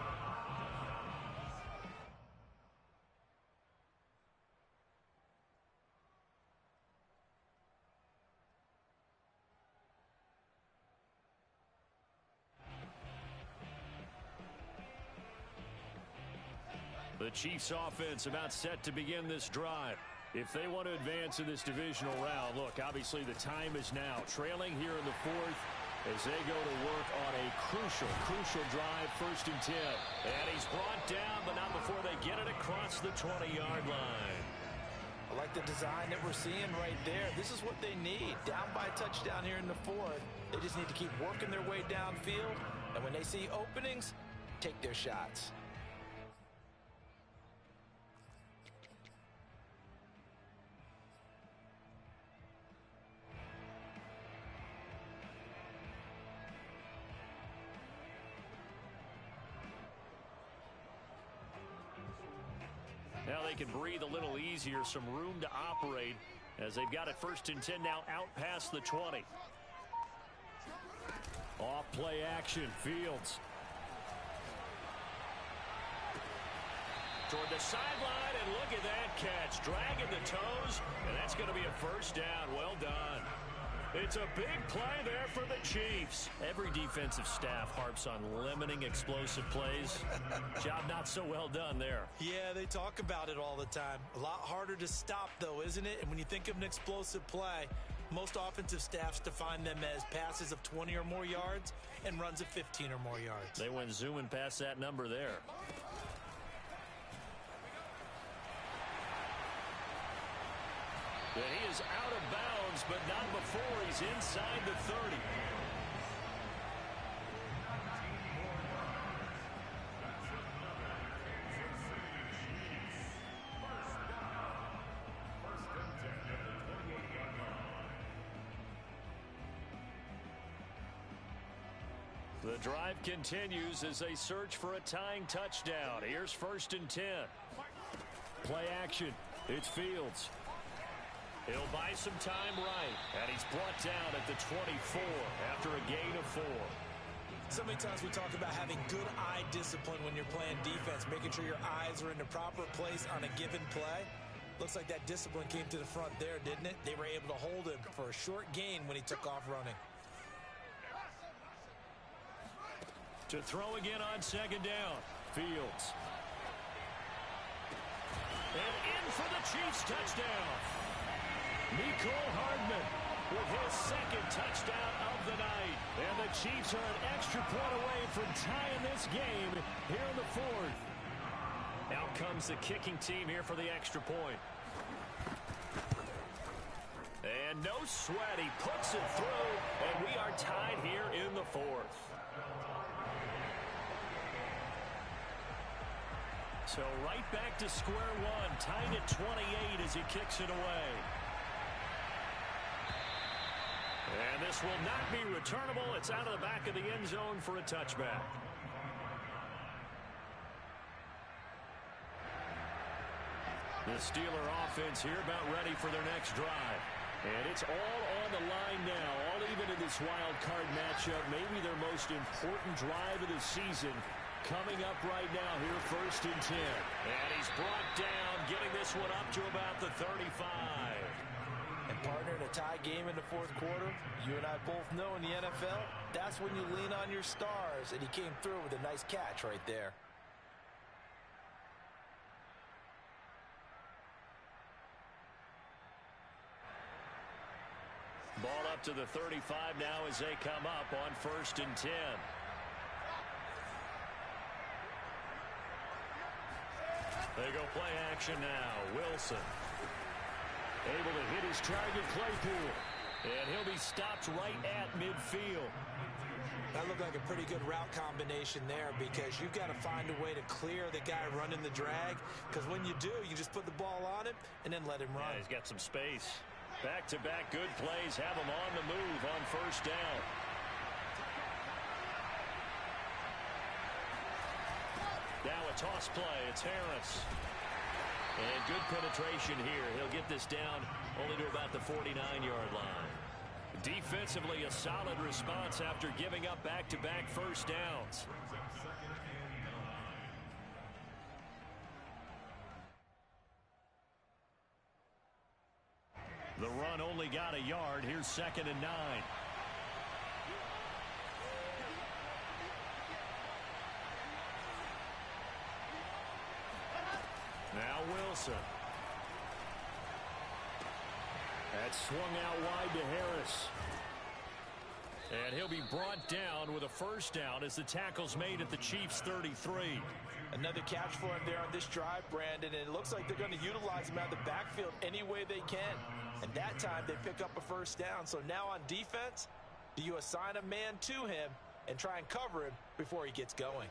[SPEAKER 1] The Chiefs offense about set to begin this drive. If they want to advance in this divisional round, look, obviously the time is now. Trailing here in the 4th as they go to work on a crucial drive, 1st and 10. And he's brought down, but not before they get it across the 20-yard line.
[SPEAKER 2] I like the design that we're seeing right there. This is what they need. Down by a touchdown here in the 4th. They just need to keep working their way downfield. And when they see openings, take their shots.
[SPEAKER 1] Now they can breathe a little easier, some room to operate as they've got it 1st and 10 now out past the 20. Off play action, Fields. Toward the sideline, and look at that catch. Dragging the toes, and that's going to be a 1st down. Well done. It's a big play there for the Chiefs. Every defensive staff harps on limiting explosive plays. Job not so well done there.
[SPEAKER 4] Yeah, they talk about it all the time. A lot harder to stop, though, isn't it? And when you think of an explosive play, most offensive staffs define them as passes of 20 or more yards and runs of 15 or more yards.
[SPEAKER 1] They went zooming past that number there. And he is out of bounds, but not before he's inside the 30. The drive continues as they search for a tying touchdown. Here's 1st and 10. Play action. It's Fields. He'll buy some time right, and he's brought down at the 24 after a gain of 4.
[SPEAKER 2] So many times we talk about having good eye discipline when you're playing defense, making sure your eyes are in the proper place on a given play. Looks like that discipline came to the front there, didn't it? They were able to hold him for a short gain when he took off running.
[SPEAKER 1] To throw again on 2nd down, Fields. And in for the Chiefs touchdown. Mecole Hardman with his 2nd touchdown of the night. And the Chiefs are an extra point away from tying this game here in the 4th. Out comes the kicking team here for the extra point. And no sweat, he puts it through, and we are tied here in the 4th. So right back to square one, tied at 28 as he kicks it away. And this will not be returnable. It's out of the back of the end zone for a touchback. The Steeler offense here about ready for their next drive. And it's all on the line now, all even in this wild card matchup. Maybe their most important drive of the season coming up right now here, 1st and 10. And he's brought down, getting this one up to about the 35.
[SPEAKER 2] And partner, in a tie game in the 4th quarter, you and I both know in the NFL, that's when you lean on your stars, and he came through with a nice catch right there.
[SPEAKER 1] Ball up to the 35 now as they come up on 1st and 10. They go play action now. Wilson able to hit his target, Claypool. And he'll be stopped right at midfield.
[SPEAKER 2] That looked like a pretty good route combination there, because you've got to find a way to clear the guy running the drag, because when you do, you just put the ball on him and then let him run.
[SPEAKER 1] Yeah, he's got some space. Back-to-back good plays have him on the move on 1st down. Now a toss play. It's Harris. And good penetration here. He'll get this down only to about the 49-yard line. Defensively, a solid response after giving up back-to-back 1st downs. The run only got a yard. Here's 2nd and 9. Now Wilson. That's swung out wide to Harris. And he'll be brought down with a 1st down as the tackle's made at the Chiefs' 33.
[SPEAKER 2] Another catch for him there on this drive, Brandon, and it looks like they're going to utilize him out of the backfield any way they can. And that time they pick up a 1st down. So now on defense, do you assign a man to him and try and cover him before he gets going?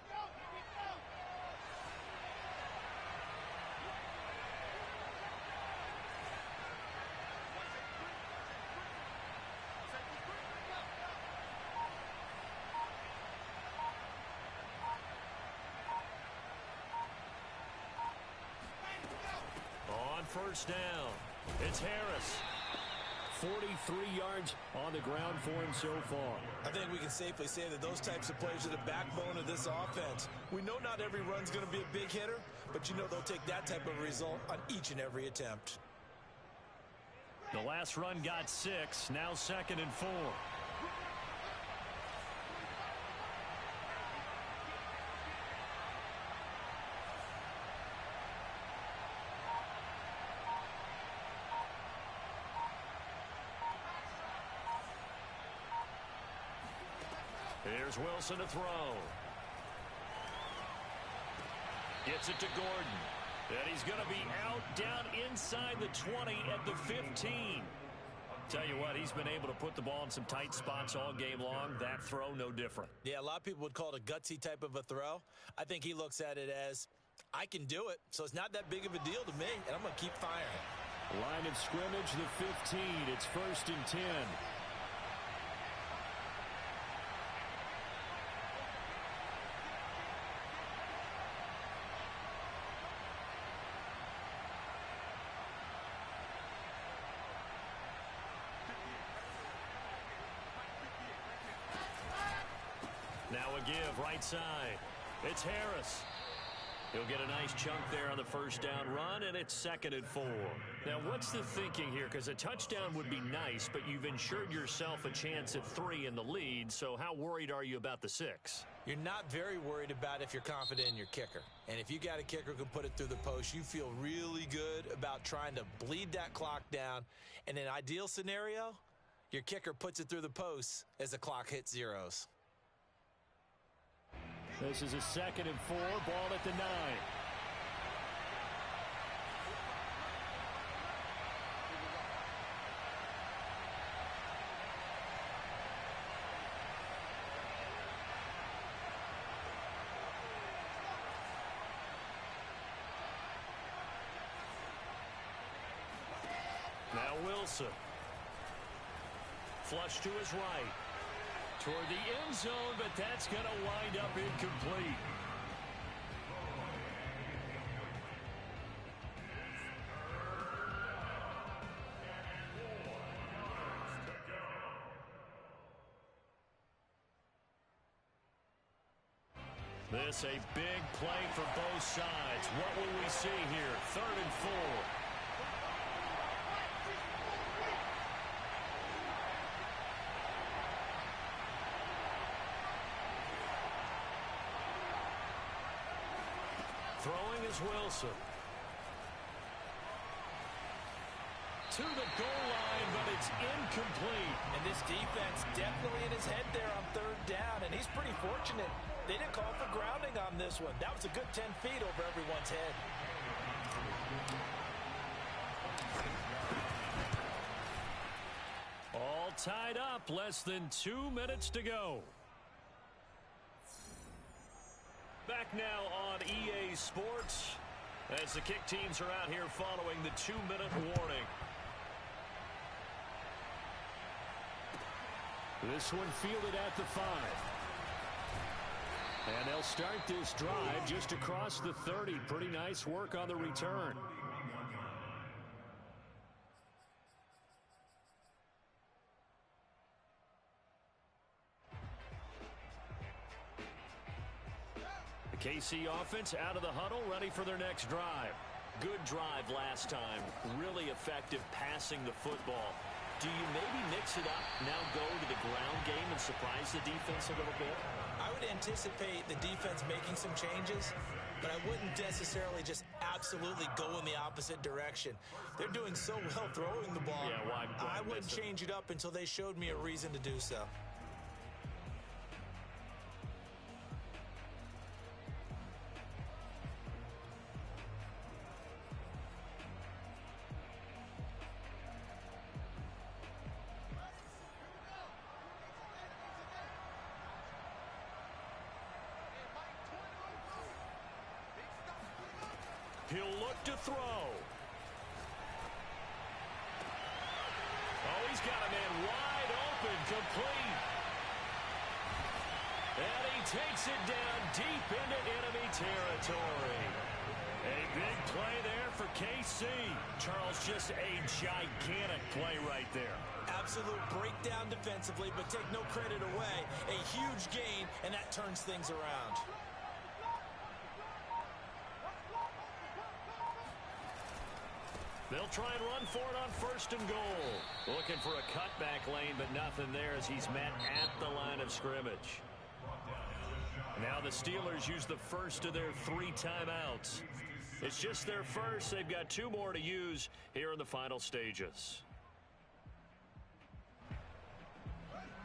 [SPEAKER 1] On 1st down, it's Harris. 43 yards on the ground for him so far.
[SPEAKER 2] I think we can safely say that those types of plays are the backbone of this offense. We know not every run's going to be a big hitter, but you know they'll take that type of result on each and every attempt.
[SPEAKER 1] The last run got 6, now 2nd and 4. Here's Wilson to throw. Gets it to Gordon. And he's going to be out down inside the 20 at the 15. Tell you what, he's been able to put the ball in some tight spots all game long. That throw, no different.
[SPEAKER 2] Yeah, a lot of people would call it a gutsy type of a throw. I think he looks at it as, I can do it, so it's not that big of a deal to me, and I'm going to keep firing.
[SPEAKER 1] Line of scrimmage, the 15. It's 1st and 10. Now a give right side. It's Harris. He'll get a nice chunk there on the 1st down run, and it's 2nd and 4. Now, what's the thinking here? Because a touchdown would be nice, but you've ensured yourself a chance at 3 in the lead, so how worried are you about the 6?
[SPEAKER 2] You're not very worried about if you're confident in your kicker. And if you got a kicker who can put it through the post, you feel really good about trying to bleed that clock down. In an ideal scenario, your kicker puts it through the post as the clock hits zeros.
[SPEAKER 1] This is a 2nd and 4, ball at the 9. Now Wilson. Flush to his right. Toward the end zone, but that's going to wind up incomplete. This a big play for both sides. What will we see here? 3rd and 4. Throwing is Wilson. To the goal line, but it's incomplete.
[SPEAKER 2] And this defense definitely in his head there on 3rd down, and he's pretty fortunate. They didn't call for grounding on this one. That was a good 10 feet over everyone's head.
[SPEAKER 1] All tied up, less than 2 minutes to go. Back now on EA Sports as the kick teams are out here following the 2-minute warning. This one fielded at the 5. And they'll start this drive just across the 30. Pretty nice work on the return. The KC offense out of the huddle, ready for their next drive. Good drive last time. Really effective passing the football. Do you maybe mix it up, now go to the ground game and surprise the defense a little bit?
[SPEAKER 2] I would anticipate the defense making some changes, but I wouldn't necessarily just absolutely go in the opposite direction. They're doing so well throwing the ball.
[SPEAKER 1] Yeah, why
[SPEAKER 2] I wouldn't change it up until they showed me a reason to do so.
[SPEAKER 1] He'll look to throw. Oh, he's got a man wide open, complete. And he takes it down deep into enemy territory. A big play there for KC. Charles, just a gigantic play right there.
[SPEAKER 2] Absolute breakdown defensively, but take no credit away. A huge gain, and that turns things around.
[SPEAKER 1] They'll try and run for it on 1st and goal. Looking for a cutback lane, but nothing there as he's met at the line of scrimmage. Now the Steelers use the first of their 3 timeouts. It's just their first. They've got 2 more to use here in the final stages.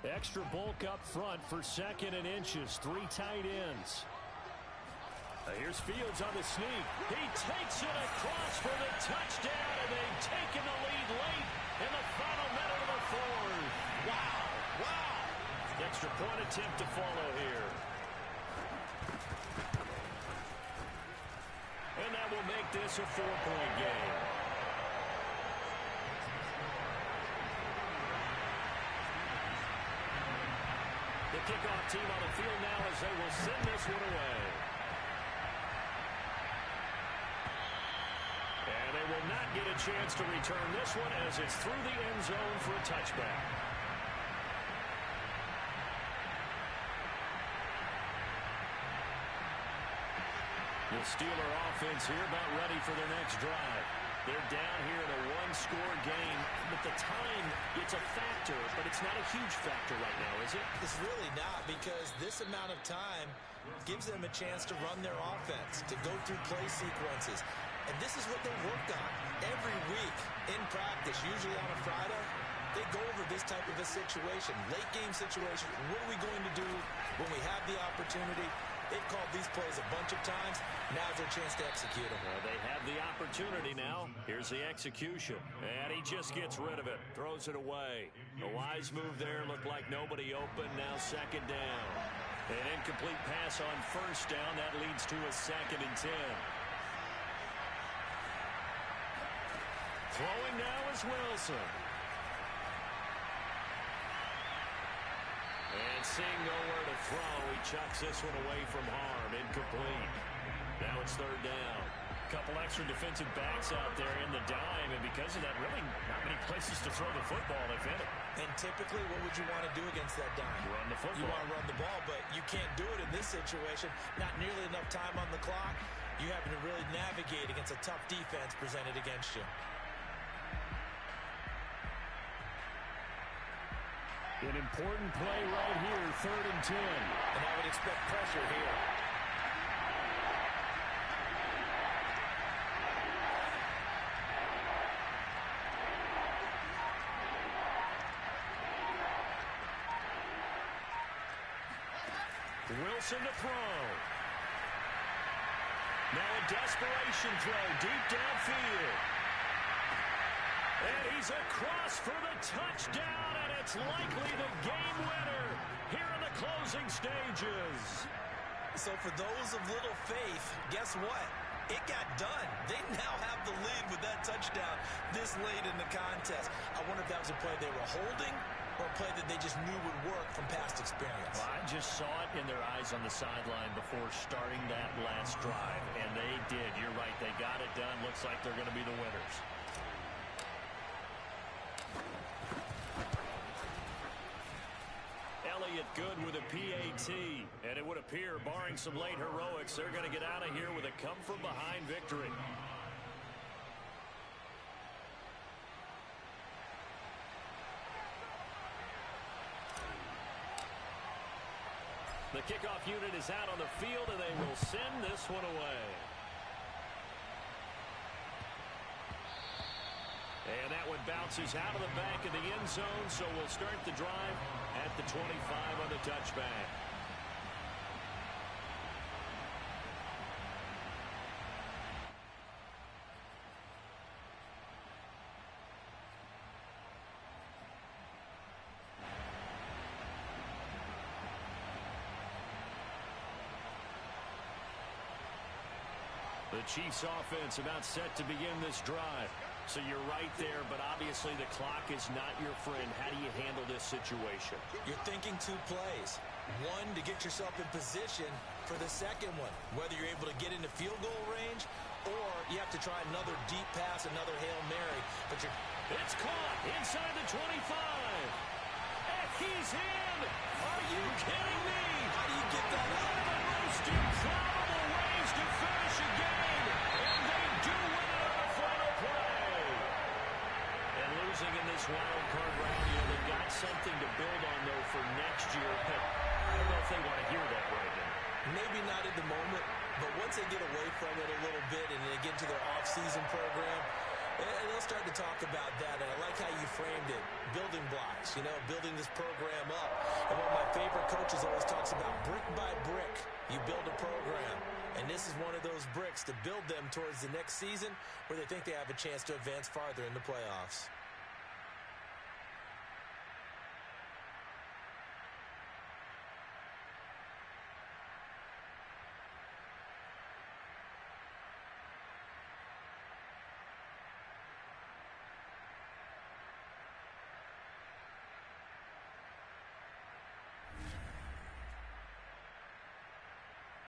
[SPEAKER 1] Extra bulk up front for 2nd and inches. 3 tight ends. Here's Fields on the sneak. He takes it across for the touchdown, and they've taken the lead late in the final minute of the 4th. Wow, wow. Extra point attempt to follow here. And that will make this a 4-point game. The kickoff team on the field now as they will send this one away. And they will not get a chance to return this one as it's through the end zone for a touchback. The Steeler offense here about ready for their next drive. They're down here in a 1-score game, but the time, it's a factor, but it's not a huge factor right now, is it?
[SPEAKER 2] It's really not, because this amount of time gives them a chance to run their offense, to go through play sequences. And this is what they worked on every week in practice, usually on a Friday. They go over this type of a situation, late game situation. What are we going to do when we have the opportunity? They've called these plays a bunch of times. Now's their chance to execute them.
[SPEAKER 1] Well, they have the opportunity now. Here's the execution. And he just gets rid of it. Throws it away. A wise move there. Looked like nobody open. Now 2nd down. An incomplete pass on 1st down. That leads to a 2nd and 10. Throwing now is Wilson. And seeing nowhere to throw, he chucks this one away from harm. Incomplete. Now it's 3rd down. Couple extra defensive backs out there in the dime, and because of that, really not many places to throw the football, if any.
[SPEAKER 2] And typically, what would you want to do against that dime?
[SPEAKER 1] Run the football.
[SPEAKER 2] You want to run the ball, but you can't do it in this situation. Not nearly enough time on the clock. You having to really navigate against a tough defense presented against you.
[SPEAKER 1] An important play right here, 3rd and 10.
[SPEAKER 2] And I would expect pressure here.
[SPEAKER 1] Wilson to throw. Now a desperation throw deep downfield. And he's across for the touchdown, and it's likely the game winner here in the closing stages.
[SPEAKER 2] So for those of little faith, guess what? It got done. They now have the lead with that touchdown this late in the contest. I wonder if that was a play they were holding or a play that they just knew would work from past experience.
[SPEAKER 1] Well, I just saw it in their eyes on the sideline before starting that last drive, and they did. You're right. They got it done. Looks like they're going to be the winners. Elliott good with a PAT, and it would appear, barring some late heroics, they're going to get out of here with a come-from-behind victory. The kickoff unit is out on the field, and they will send this one away. And that one bounces out of the back of the end zone, so we'll start the drive at the 25 on the touchback. The Chiefs offense about set to begin this drive. So you're right there, but obviously the clock is not your friend. How do you handle this situation?
[SPEAKER 2] You're thinking 2 plays. One, to get yourself in position for the second one, whether you're able to get into field goal range or you have to try another deep pass, another Hail Mary. But
[SPEAKER 1] it's caught inside the 25. And he's in. Are you kidding me?
[SPEAKER 2] How do you get that out?
[SPEAKER 1] One of the most improbable ways to finish a game. And they do win it on the final play. And losing in this wild card round, they've got something to build on, though, for next year. But I don't know if they want to hear that right now.
[SPEAKER 2] Maybe not at the moment, but once they get away from it a little bit and they get to their off-season program, they'll start to talk about that. And I like how you framed it. Building blocks, building this program up. And one of my favorite coaches always talks about brick by brick, you build a program. And this is one of those bricks to build them towards the next season where they think they have a chance to advance farther in the playoffs.